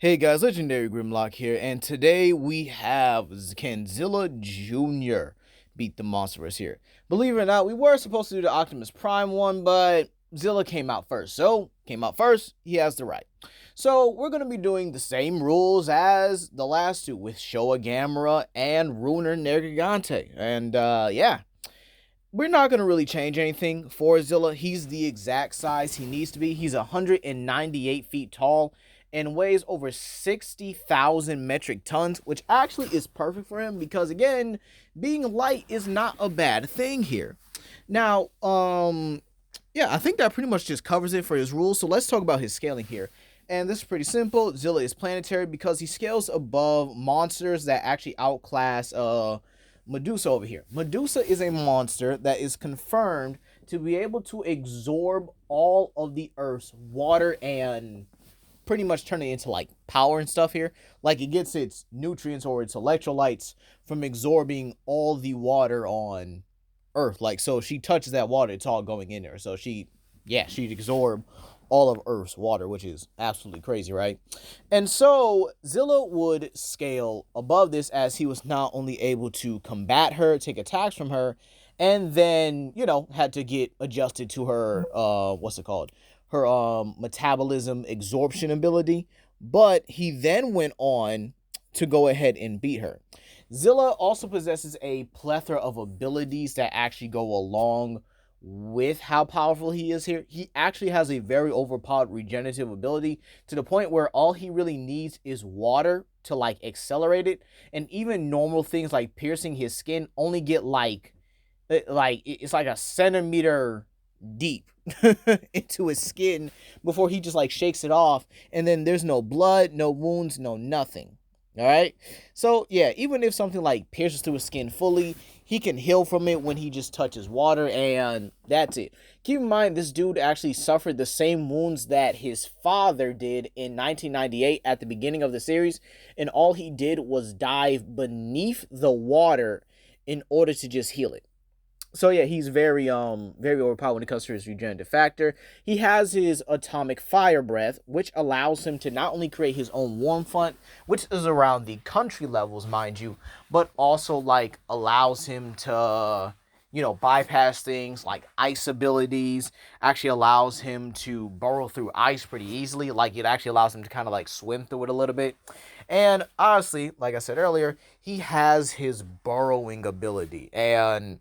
Hey guys, Legendary Grimlock here, and today we have can Zilla Jr. beat the Monsterverse here. Believe it or not, we were supposed to do the Optimus Prime one, but Zilla came out first. He has the right. So we're going to be doing the same rules as the last two with Showa Gamera and Ruiner Nergigante. And yeah, we're not going to really change anything for Zilla. He's the exact size he needs to be. He's 198 feet tall and weighs over 60,000 metric tons, which actually is perfect for him because, again, being light is not a bad thing here. Now, yeah, I think that pretty much just covers it for his rules. So let's talk about his scaling here. And this is pretty simple. Zilla is planetary because he scales above monsters that actually outclass Medusa over here. Medusa is a monster that is confirmed to be able to absorb all of the Earth's water and pretty much turn it into like power and stuff here. Like it gets its nutrients or its electrolytes from absorbing all the water on Earth. Like, so she touches that water, it's all going in there. So she'd absorb all of Earth's water, which is absolutely crazy, right? And so Zilla would scale above this as he was not only able to combat her, take attacks from her, and then, had to get adjusted to her, her metabolism absorption ability, but he then went on to go ahead and beat her. Zilla also possesses a plethora of abilities that actually go along with how powerful he is here. He actually has a very overpowered regenerative ability to the point where all he really needs is water to like accelerate it, and even normal things like piercing his skin only get like it's like a centimeter deep into his skin before he just like shakes it off, and then there's no blood, no wounds, no nothing. All right, so yeah, even if something like pierces through his skin fully, he can heal from it when he just touches water, and that's it. Keep in mind, this dude actually suffered the same wounds that his father did in 1998 at the beginning of the series, and all he did was dive beneath the water in order to just heal it. So yeah, he's very overpowered when it comes to his regenerative factor. He has his atomic fire breath, which allows him to not only create his own warm front, which is around the country levels, mind you, but also like allows him to, bypass things like ice abilities. Actually allows him to burrow through ice pretty easily. Like it actually allows him to kind of like swim through it a little bit. And honestly, like I said earlier, he has his burrowing ability, and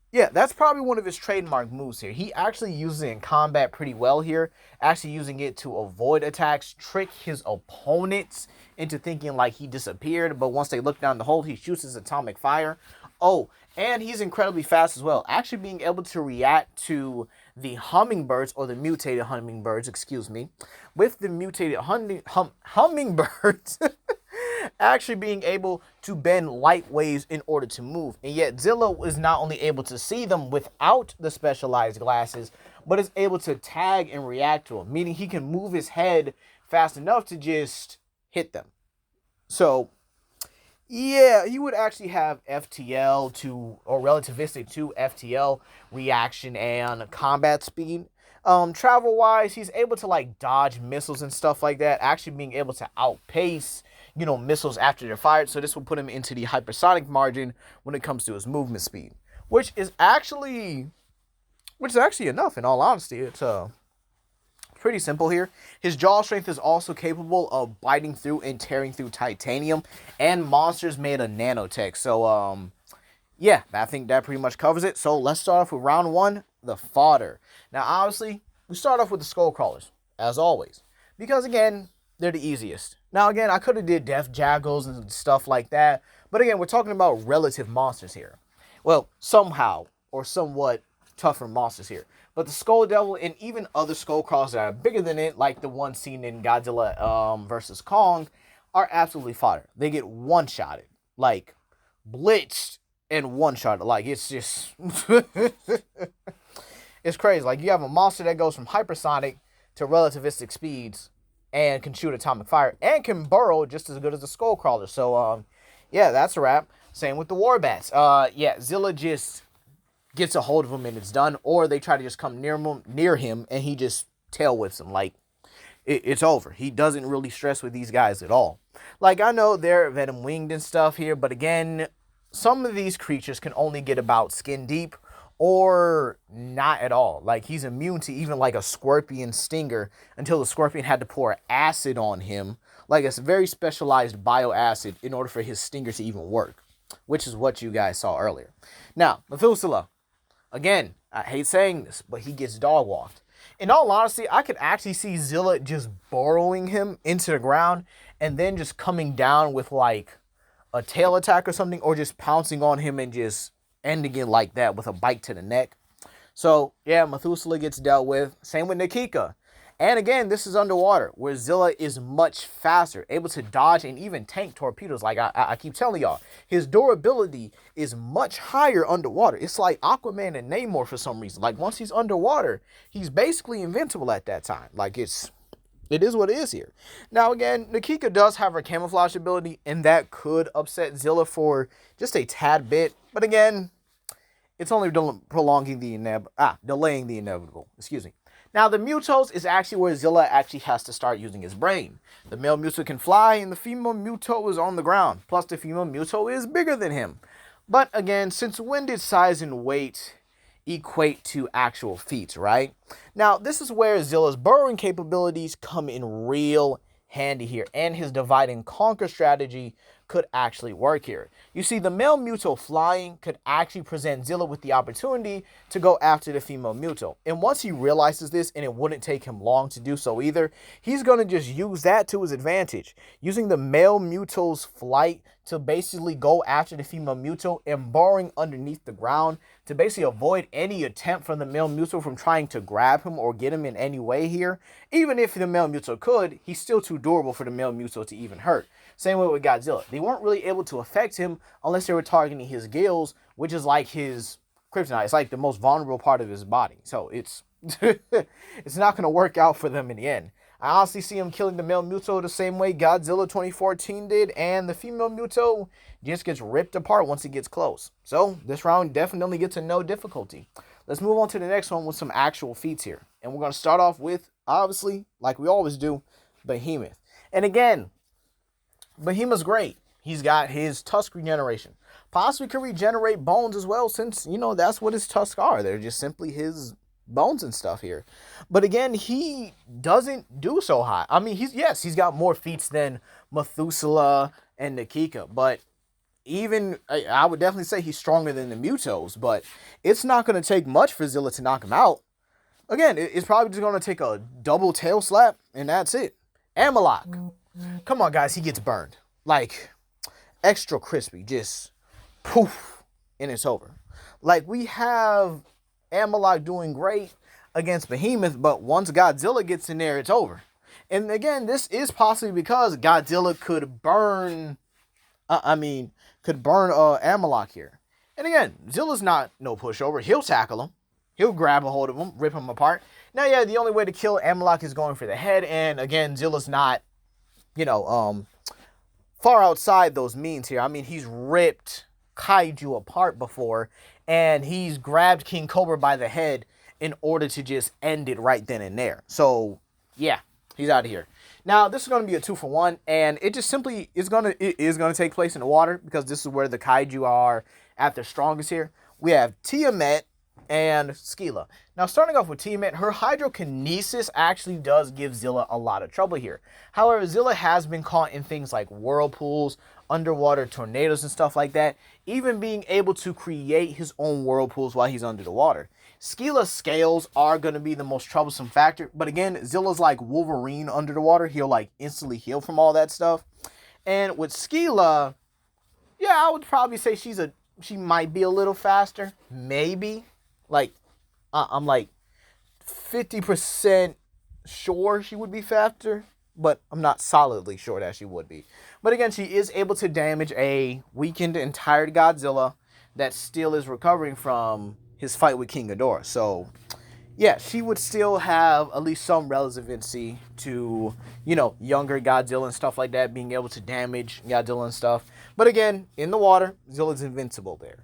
yeah, that's probably one of his trademark moves here. He actually uses it in combat pretty well here, actually using it to avoid attacks, trick his opponents into thinking like he disappeared, but once they look down the hole, he shoots his atomic fire. Oh, and he's incredibly fast as well, actually being able to react to the hummingbirds, or the mutated hummingbirds, excuse me, with the mutated hummingbirds actually being able to bend light waves in order to move. And yet Zilla is not only able to see them without the specialized glasses, but is able to tag and react to them, meaning he can move his head fast enough to just hit them. So yeah, he would actually have FTL to, or relativistic to FTL reaction and combat speed. Travel wise, he's able to like dodge missiles and stuff like that, actually being able to outpace missiles after they're fired. So this will put him into the hypersonic margin when it comes to his movement speed, which is actually enough. In all honesty, it's pretty simple here. His jaw strength is also capable of biting through and tearing through titanium and monsters made of nanotech. So yeah, I think that pretty much covers it. So let's start off with round one, the fodder. Now obviously we start off with the skull crawlers as always, because again, they're the easiest. Now again, I could have did death jackals and stuff like that, but again, we're talking about relative monsters here. Well, somehow or somewhat tougher monsters here. But the Skull Devil and even other skull crawlers that are bigger than it, like the one seen in Godzilla versus Kong, are absolutely fodder. They get one-shotted, like blitzed and one-shotted. Like it's just it's crazy. Like you have a monster that goes from hypersonic to relativistic speeds and can shoot atomic fire and can burrow just as good as the skull crawler. So yeah, that's a wrap. Same with the Warbats. Yeah, Zilla just gets a hold of him and it's done, or they try to just come near him and he just tail whips him. Like it's over. He doesn't really stress with these guys at all. Like, I know they're venom winged and stuff here, but again, some of these creatures can only get about skin deep or not at all. Like, he's immune to even like a scorpion stinger until the scorpion had to pour acid on him, like a very specialized bioacid, in order for his stinger to even work, which is what you guys saw earlier. Now, Methuselah, again, I hate saying this, but he gets dog walked. In all honesty, I could actually see Zilla just burrowing him into the ground and then just coming down with like a tail attack or something, or just pouncing on him and just ending it like that with a bite to the neck. So yeah, Methuselah gets dealt with. Same with Nikika. And again, this is underwater, where Zilla is much faster, able to dodge and even tank torpedoes. Like I keep telling y'all, his durability is much higher underwater. It's like Aquaman and Namor for some reason. Like, once he's underwater, he's basically invincible at that time. Like, it is what it is here. Now, again, Nikika does have her camouflage ability, and that could upset Zilla for just a tad bit. But again, it's only delaying the inevitable. Excuse me. Now, the Mutos is actually where Zilla actually has to start using his brain. The male Muto can fly, and the female Muto is on the ground. Plus, the female Muto is bigger than him. But again, since when did size and weight equate to actual feats, right? Now, this is where Zilla's burrowing capabilities come in real handy here, and his divide and conquer strategy could actually work here. You see, the male Muto flying could actually present Zilla with the opportunity to go after the female Muto. And once he realizes this, and it wouldn't take him long to do so either, he's going to just use that to his advantage, using the male Muto's flight to basically go after the female Muto and burrowing underneath the ground to basically avoid any attempt from the male Muto from trying to grab him or get him in any way here. Even if the male Muto could, he's still too durable for the male Muto to even hurt. Same way with Godzilla. They weren't really able to affect him unless they were targeting his gills, which is like his kryptonite. It's like the most vulnerable part of his body. So it's it's not going to work out for them in the end. I honestly see him killing the male Muto the same way Godzilla 2014 did, and the female Muto just gets ripped apart once it gets close. So this round definitely gets a no difficulty. Let's move on to the next one with some actual feats here. And we're going to start off with, obviously, like we always do, Behemoth. And again, Behemoth's great. He's got his tusk regeneration. Possibly could regenerate bones as well, since, you know, that's what his tusks are. They're just simply his bones and stuff here. But again, he doesn't do so high. I mean, he's got more feats than Methuselah and Nikika, but even I would definitely say he's stronger than the Mutos, but it's not going to take much for Zilla to knock him out. Again, it's probably just going to take a double tail slap, and that's it. Amalok. Come on, guys, he gets burned. Like, extra crispy. Just poof, and it's over. Like, we have Amalok doing great against Behemoth, but once Godzilla gets in there, it's over. And again, this is possibly because Godzilla could burn Amalok here. And again, Zilla's not no pushover. He'll tackle him. He'll grab a hold of him, rip him apart. Now, yeah, the only way to kill Amalok is going for the head. And again, Zilla's not, far outside those means here. I mean, he's ripped Kaiju apart before, and he's grabbed King Cobra by the head in order to just end it right then and there. So, yeah, he's out of here. Now, this is going to be a 2-for-1, and it just simply is going to take place in the water, because this is where the Kaiju are at their strongest here. We have Tiamat and Scylla. Now, starting off with Tiamat, her hydrokinesis actually does give Zilla a lot of trouble here. However, Zilla has been caught in things like whirlpools, underwater tornadoes, and stuff like that, even being able to create his own whirlpools while he's under the water. Scylla's scales are going to be the most troublesome factor, but again, Zilla's like Wolverine under the water. He'll like instantly heal from all that stuff. And with Scylla, yeah, I would probably say she might be a little faster, maybe. Like, I'm like 50% sure she would be faster, but I'm not solidly sure that she would be. But again, she is able to damage a weakened and tired Godzilla that still is recovering from his fight with King Ghidorah. So, yeah, she would still have at least some relevancy to, younger Godzilla and stuff like that, being able to damage Godzilla and stuff. But again, in the water, Zilla's invincible there.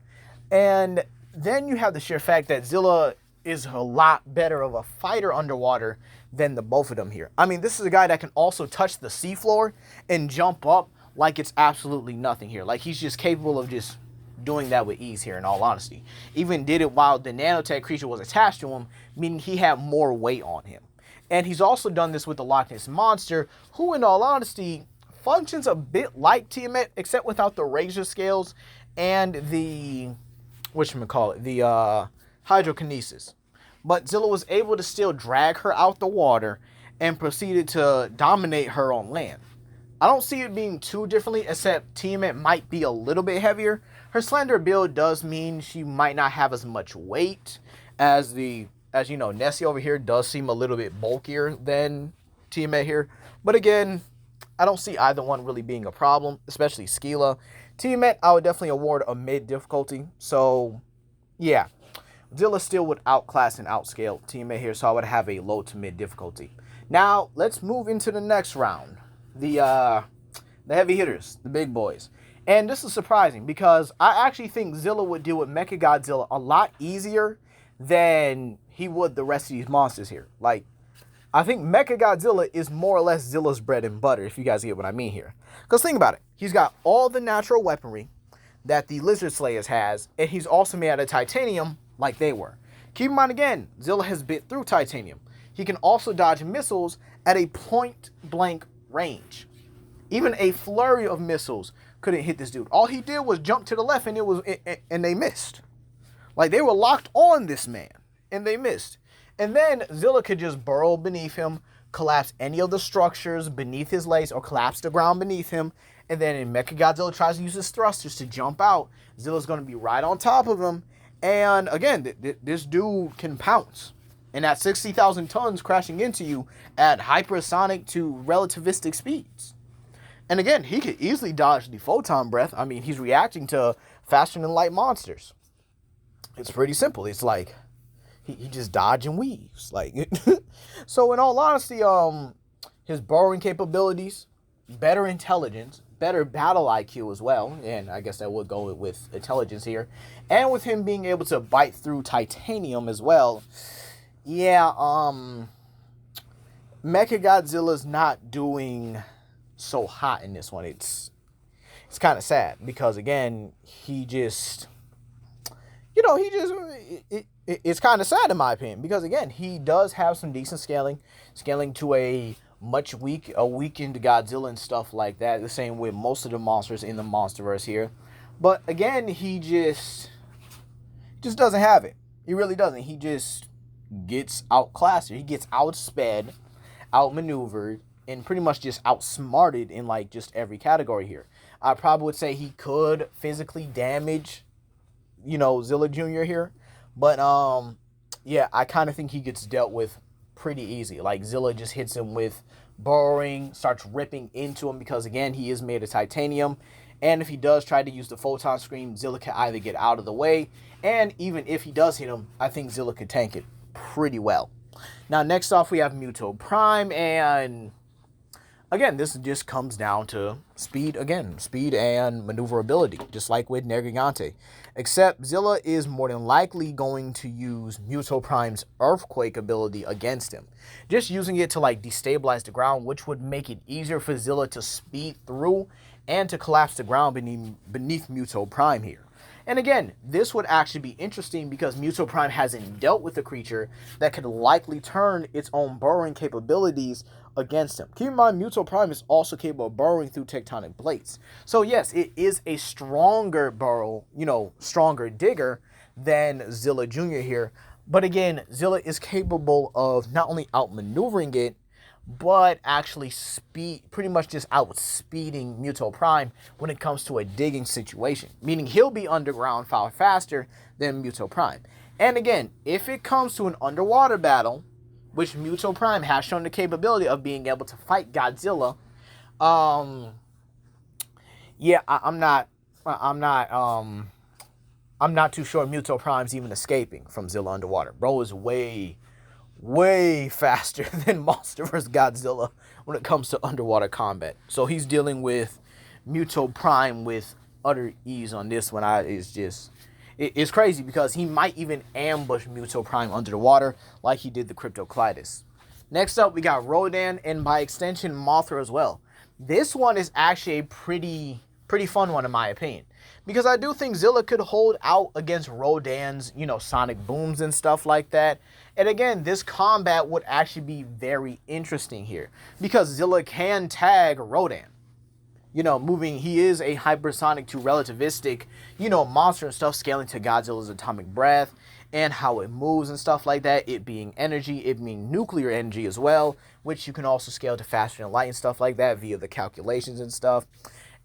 And then you have the sheer fact that Zilla is a lot better of a fighter underwater than the both of them here. I mean, this is a guy that can also touch the seafloor and jump up like it's absolutely nothing here. Like, he's just capable of just doing that with ease here, in all honesty. Even did it while the nanotech creature was attached to him, meaning he had more weight on him. And he's also done this with the Loch Ness Monster, who, in all honesty, functions a bit like Tiamat, except without the razor scales and the, whatchamacallit, the hydrokinesis. But Zilla was able to still drag her out the water and proceeded to dominate her on land. I don't see it being too differently, except Tiamat might be a little bit heavier. Her slender build does mean she might not have as much weight as you know, Nessie over here does seem a little bit bulkier than Tiamat here. But again, I don't see either one really being a problem, especially Skila. Tiamat, I would definitely award a mid difficulty. So, yeah. Zilla still would outclass and outscale Tiamat here, so I would have a low to mid difficulty. Now, let's move into the next round. The heavy hitters, the big boys. And this is surprising because I actually think Zilla would deal with Mechagodzilla a lot easier than he would the rest of these monsters here. Like, I think Mechagodzilla is more or less Zilla's bread and butter, if you guys get what I mean here. Because think about it. He's got all the natural weaponry that the Lizard Slayers has, and he's also made out of titanium like they were. Keep in mind again, Zilla has bit through titanium. He can also dodge missiles at a point-blank range. Even a flurry of missiles couldn't hit this dude. All he did was jump to the left, and they missed. Like, they were locked on this man, and they missed. And then Zilla could just burrow beneath him, collapse any of the structures beneath his legs, or collapse the ground beneath him. And then if Mechagodzilla tries to use his thrusters to jump out, Zilla's going to be right on top of him. And again, this dude can pounce. And at 60,000 tons crashing into you at hypersonic to relativistic speeds. And again, he could easily dodge the photon breath. I mean, he's reacting to faster than light monsters. It's pretty simple. It's like he just dodge and weaves. Like, so in all honesty, his burrowing capabilities, better intelligence, better battle IQ as well, and I guess that would go with intelligence here, and with him being able to bite through titanium as well. Yeah, Mechagodzilla's not doing so hot in this one. It's kind of sad because again, he just, it's kind of sad in my opinion because again, he does have some decent scaling to a weakened Godzilla and stuff like that. The same with most of the monsters in the Monsterverse here, but again, he just doesn't have it. He really doesn't. He just gets outclassed. He gets outsped, outmaneuvered, and pretty much just outsmarted in like just every category here. I probably would say he could physically damage, Zilla Jr. here, but yeah, I kind of think he gets dealt with pretty easy. Like Zilla just hits him with burrowing, starts ripping into him because again, he is made of titanium. And if he does try to use the photon scream, Zilla can either get out of the way, and even if he does hit him, I think Zilla could tank it pretty well. Now, next off, we have Muto Prime, and again, this just comes down to speed and maneuverability, just like with Nergigante. Except Zilla is more than likely going to use Muto Prime's Earthquake ability against him. Just using it to like destabilize the ground, which would make it easier for Zilla to speed through and to collapse the ground beneath Muto Prime here. And again, this would actually be interesting because Muto Prime hasn't dealt with a creature that could likely turn its own burrowing capabilities against him. Keep in mind, Muto Prime is also capable of burrowing through tectonic plates. So yes, it is a stronger stronger digger than Zilla Jr. here. But again, Zilla is capable of not only outmaneuvering it, but actually pretty much just outspeeding Muto Prime when it comes to a digging situation. Meaning he'll be underground far faster than Muto Prime. And again, if it comes to an underwater battle, which Muto Prime has shown the capability of being able to fight Godzilla, yeah, I'm not too sure Muto Prime's even escaping from Zilla underwater. Bro is way faster than Monsterverse Godzilla when it comes to underwater combat. So he's dealing with Muto Prime with utter ease on this one. It's crazy because he might even ambush Muto Prime under the water like he did the Cryptoclytus. Next up, we got Rodan and by extension Mothra as well. This one is actually a pretty fun one in my opinion, because I do think Zilla could hold out against Rodan's, sonic booms and stuff like that. And again, this combat would actually be very interesting here because Zilla can tag Rodan. He is a hypersonic to relativistic, monster and stuff, scaling to Godzilla's atomic breath and how it moves and stuff like that. It being energy, it being nuclear energy as well, which you can also scale to faster than light and stuff like that via the calculations and stuff.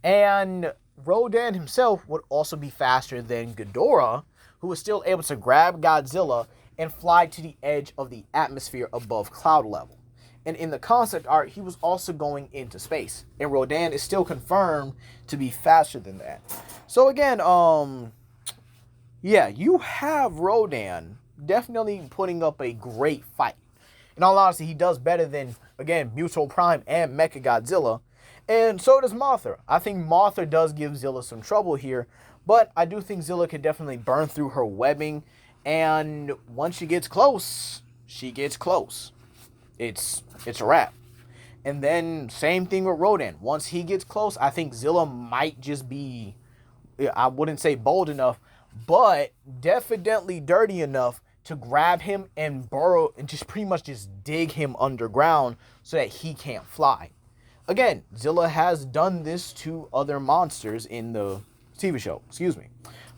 And Rodan himself would also be faster than Ghidorah, who was still able to grab Godzilla and fly to the edge of the atmosphere above cloud level. And in the concept art, he was also going into space. And Rodan is still confirmed to be faster than that. So again, you have Rodan definitely putting up a great fight. In all honesty, he does better than, again, Muto Prime and Mechagodzilla. And so does Mothra. I think Mothra does give Zilla some trouble here. But I do think Zilla can definitely burn through her webbing. And once she gets close, she gets close. It's a wrap. And then same thing with Rodan. Once he gets close, I think Zilla might just be, I wouldn't say bold enough, but definitely dirty enough to grab him and burrow and just pretty much just dig him underground so that he can't fly. Again, Zilla has done this to other monsters in the TV show,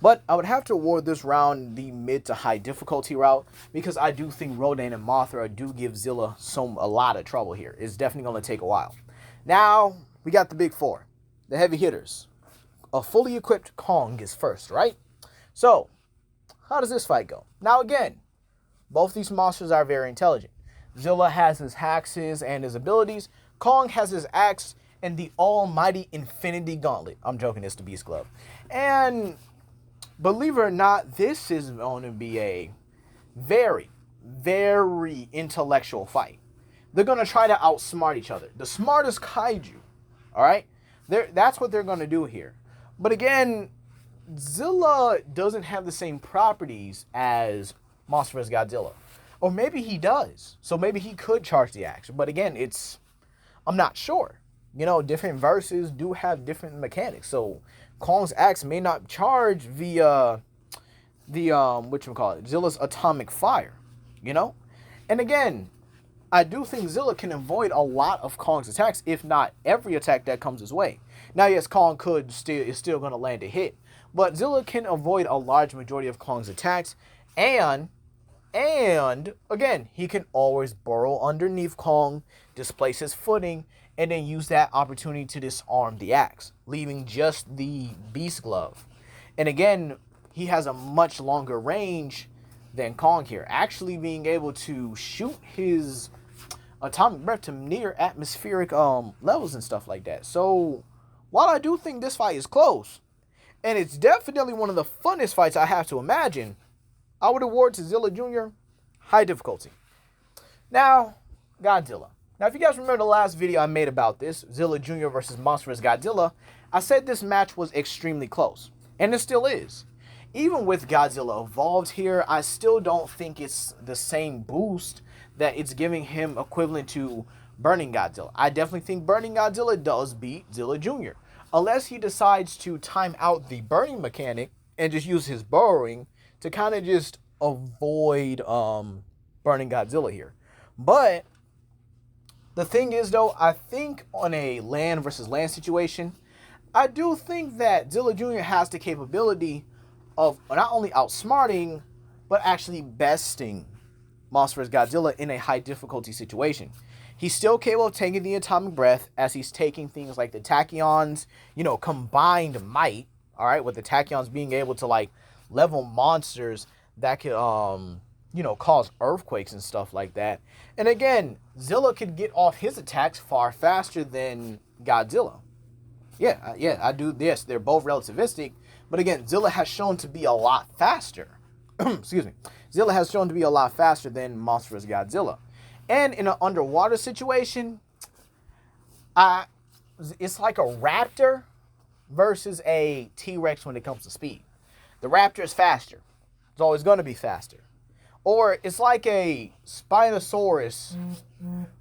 But I would have to award this round the mid to high difficulty route because I do think Rodan and Mothra do give Zilla a lot of trouble here. It's definitely going to take a while. Now, we got the big four, the heavy hitters. A fully equipped Kong is first, right? So, how does this fight go? Now again, both these monsters are very intelligent. Zilla has his axes and his abilities. Kong has his axe and the almighty Infinity Gauntlet. I'm joking, it's the Beast Glove. And believe it or not, this is going to be a very, very intellectual fight. They're going to try to outsmart each other. The smartest kaiju, all right? That's what they're going to do here. But again, Zilla doesn't have the same properties as Monsterverse Godzilla. Or maybe he does. So maybe he could charge the axe. But again, I'm not sure. Different verses do have different mechanics. So Kong's axe may not charge via Zilla's atomic fire, And again, I do think Zilla can avoid a lot of Kong's attacks, if not every attack that comes his way. Now, yes, Kong is still going to land a hit, but Zilla can avoid a large majority of Kong's attacks, and again, he can always burrow underneath Kong, displace his footing, and then use that opportunity to disarm the axe, leaving just the Beast Glove. And again, he has a much longer range than Kong here, actually being able to shoot his atomic breath to near atmospheric levels and stuff like that. So while I do think this fight is close, and it's definitely one of the funnest fights I have to imagine, I would award to Zilla Jr. high difficulty. Now, Godzilla. Now, if you guys remember the last video I made about this, Zilla Jr. versus Monsterverse Godzilla, I said this match was extremely close, and it still is. Even with Godzilla evolved here, I still don't think it's the same boost that it's giving him equivalent to Burning Godzilla. I definitely think Burning Godzilla does beat Zilla Jr. Unless he decides to time out the burning mechanic and just use his burrowing to kind of just avoid Burning Godzilla here. But the thing is, though, I think on a land versus land situation, I do think that Zilla Jr. has the capability of not only outsmarting, but actually besting Monsterverse Godzilla in a high difficulty situation. He's still capable of taking the atomic breath as he's taking things like the tachyons, combined might, all right, with the tachyons being able to like level monsters that could, cause earthquakes and stuff like that. And again, Zilla could get off his attacks far faster than Godzilla. Yeah, I do this. They're both relativistic, but again, Zilla has shown to be a lot faster. Excuse me. Zilla has shown to be a lot faster than Monsterverse Godzilla. And in an underwater situation, it's like a raptor versus a T-Rex when it comes to speed. The raptor is faster. It's always going to be faster. Or it's like a Spinosaurus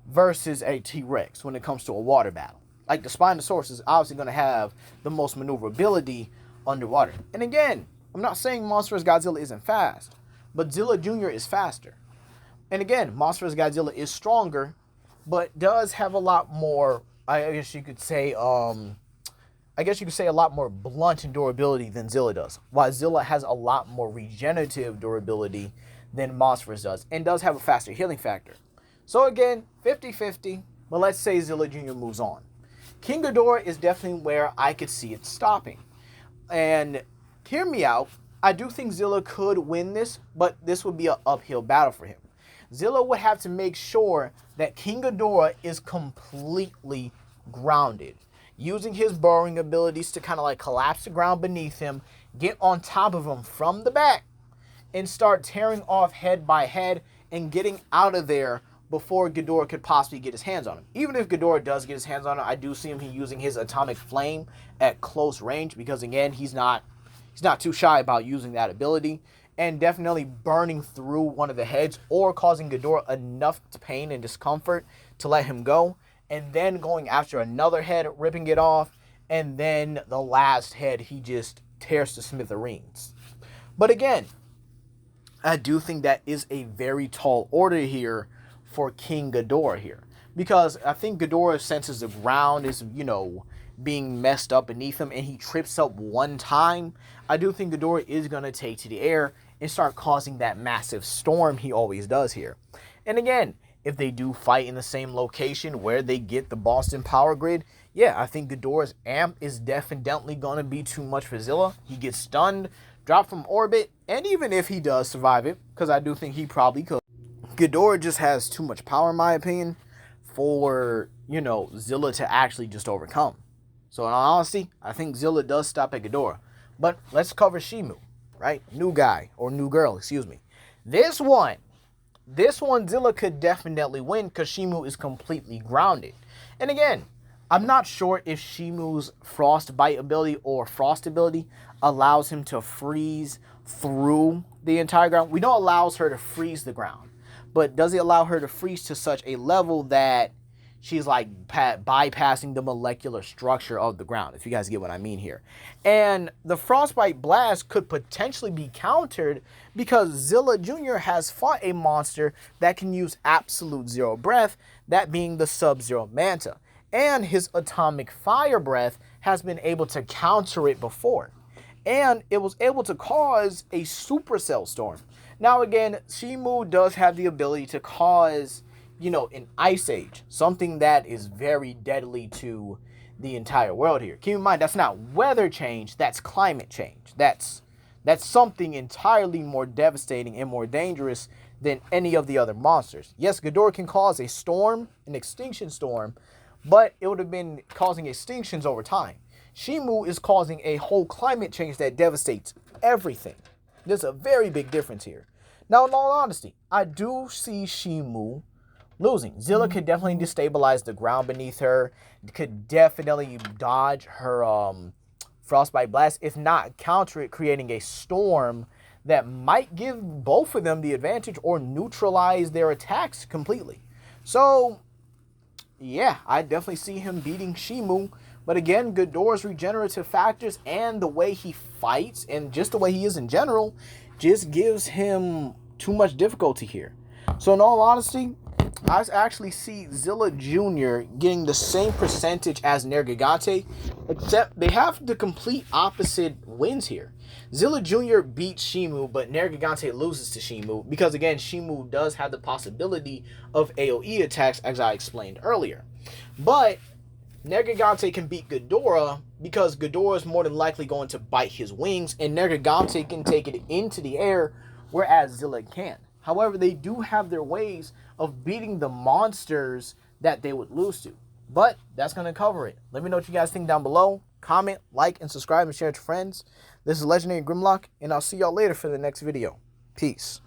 versus a T-Rex when it comes to a water battle. Like, the Spinosaurus is obviously going to have the most maneuverability underwater. And again, I'm not saying Monsterverse Godzilla isn't fast, but Zilla Jr. is faster. And again, Monsterverse Godzilla is stronger, but does have a lot more, I guess you could say a lot more blunt durability than Zilla does. While Zilla has a lot more regenerative durability than Monsterverse does, and does have a faster healing factor. So again, 50-50, but let's say Zilla Jr. moves on. King Ghidorah is definitely where I could see it stopping. And hear me out, I do think Zilla could win this, but this would be an uphill battle for him. Zilla would have to make sure that King Ghidorah is completely grounded, using his burrowing abilities to kind of like collapse the ground beneath him, get on top of him from the back, and start tearing off head by head and getting out of there before Ghidorah could possibly get his hands on him. Even if Ghidorah does get his hands on him, I do see him using his atomic flame at close range, because again, he's not too shy about using that ability, and definitely burning through one of the heads or causing Ghidorah enough pain and discomfort to let him go, and then going after another head, ripping it off, and then the last head he just tears to smithereens. But again, I do think that is a very tall order here for King Ghidorah here, because I think Ghidorah senses the ground is, being messed up beneath him, and he trips up one time. I do think Ghidorah is going to take to the air and start causing that massive storm he always does here. And again, if they do fight in the same location where they get the Boston power grid, yeah, I think Ghidorah's amp is definitely going to be too much for Zilla. He gets stunned, dropped from orbit, and even if he does survive it, because I do think he probably could, Ghidorah just has too much power, in my opinion, for, Zilla to actually just overcome. So in all honesty, I think Zilla does stop at Ghidorah. But let's cover Shimu, right? New guy, or new girl, excuse me. This one, Zilla could definitely win because Shimu is completely grounded. And again, I'm not sure if Shimu's frostbite ability or frost ability allows him to freeze through the entire ground. We know it allows her to freeze the ground, but does it allow her to freeze to such a level that she's like bypassing the molecular structure of the ground, if you guys get what I mean here? And the frostbite blast could potentially be countered because Zilla Jr. has fought a monster that can use absolute zero breath, that being the Sub-Zero Manta. And his atomic fire breath has been able to counter it before. And it was able to cause a supercell storm. Now again, Shimu does have the ability to cause, an ice age, something that is very deadly to the entire world here. Keep in mind, that's not weather change, that's climate change. That's something entirely more devastating and more dangerous than any of the other monsters. Yes, Ghidorah can cause a storm, an extinction storm, but it would have been causing extinctions over time. Shimu is causing a whole climate change that devastates everything. There's a very big difference here. Now, in all honesty, I do see Shimu losing. Zilla could definitely destabilize the ground beneath her, could definitely dodge her frostbite blast, if not counter it, creating a storm that might give both of them the advantage or neutralize their attacks completely. So, yeah, I definitely see him beating Shimu. But again, Ghidorah's regenerative factors and the way he fights and just the way he is in general just gives him too much difficulty here. So in all honesty, I actually see Zilla Jr. getting the same percentage as Nergigante, except they have the complete opposite wins here. Zilla Jr. beats Shimu, but Nergigante loses to Shimu because, again, Shimu does have the possibility of AoE attacks, as I explained earlier. But Nergigante can beat Ghidorah because Ghidorah is more than likely going to bite his wings, and Nergigante can take it into the air, whereas Zilla can't. However, they do have their ways of beating the monsters that they would lose to. But that's going to cover it. Let me know what you guys think down below. Comment, like, and subscribe, and share with your friends. This is Legendary Grimlock, and I'll see y'all later for the next video. Peace.